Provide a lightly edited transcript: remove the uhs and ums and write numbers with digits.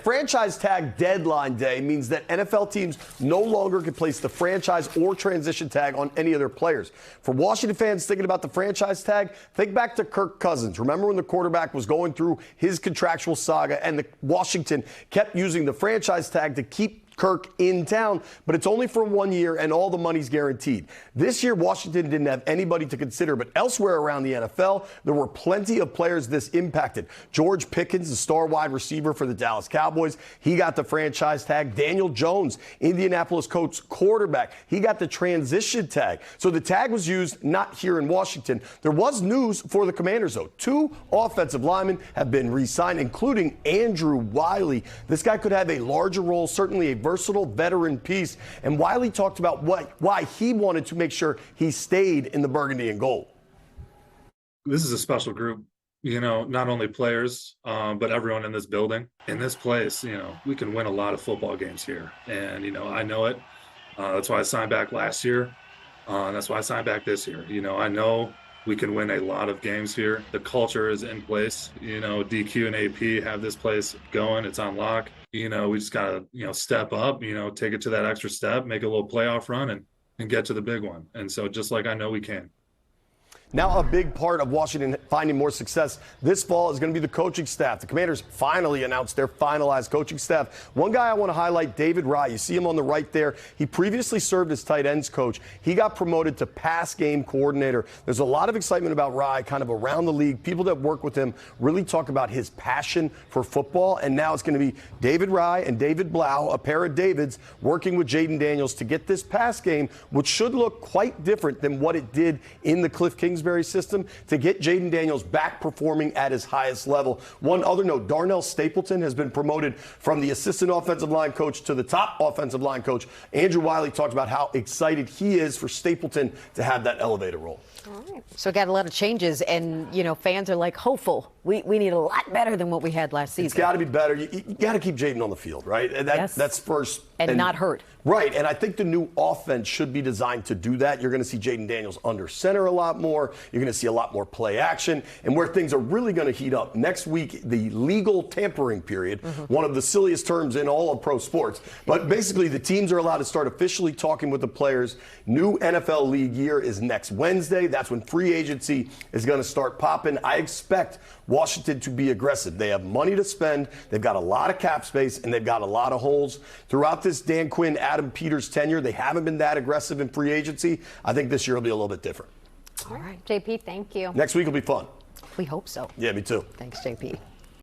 franchise tag deadline day means that NFL teams no longer can place the franchise or transition tag on any of their players. For Washington fans thinking about the franchise tag, think back to Kirk Cousins. Remember when the quarterback was going through his contractual saga and Washington kept using the franchise tag to keep Kirk in town, but it's only for 1 year and all the money's guaranteed. This year, Washington didn't have anybody to consider, but elsewhere around the NFL, there were plenty of players this impacted. George Pickens, the star wide receiver for the Dallas Cowboys, he got the franchise tag. Daniel Jones, Indianapolis Colts quarterback, he got the transition tag. So the tag was used not here in Washington. There was news for the Commanders, though. 2 offensive linemen have been re-signed, including Andrew Wylie. This guy could have a larger role, certainly a versatile veteran piece, and Wylie talked about why he wanted to make sure he stayed in the burgundy and gold. This is a special group, not only players, but everyone in this building. In this place, we can win a lot of football games here, and I know it. That's why I signed back last year, and that's why I signed back this year. I know we can win a lot of games here. The culture is in place. DQ and AP have this place going. It's on lock. We just got to, step up, take it to that extra step, make a little playoff run and get to the big one. And so just like I know we can. Now a big part of Washington finding more success this fall is going to be the coaching staff. The Commanders finally announced their finalized coaching staff. One guy I want to highlight, David Rye. You see him on the right there. He previously served as tight ends coach. He got promoted to pass game coordinator. There's a lot of excitement about Rye kind of around the league. People that work with him really talk about his passion for football. And now it's going to be David Rye and David Blau, a pair of Davids, working with Jaden Daniels to get this pass game, which should look quite different than what it did in the Cliff Kingsbury system, to get Jaden Daniels back performing at his highest level. One other note, Darnell Stapleton has been promoted from the assistant offensive line coach to the top offensive line coach. Andrew Wylie talked about how excited he is for Stapleton to have that elevator role. All right. So got a lot of changes, and fans are like hopeful. We need a lot better than what we had last season. It's got to be better. You got to keep Jaden on the field, right? And yes. That's first. And not hurt. Right, and I think the new offense should be designed to do that. You're going to see Jaden Daniels under center a lot more. You're going to see a lot more play action. And where things are really going to heat up next week, the legal tampering period, one of the silliest terms in all of pro sports. But basically, the teams are allowed to start officially talking with the players. New NFL league year is next Wednesday. That's when free agency is going to start popping. I expect Washington to be aggressive. They have money to spend. They've got a lot of cap space, and they've got a lot of holes. Throughout this Dan Quinn, Adam Peters tenure, they haven't been that aggressive in free agency. I think this year will be a little bit different. All right. JP, thank you. Next week will be fun. We hope so. Yeah, me too. Thanks, JP.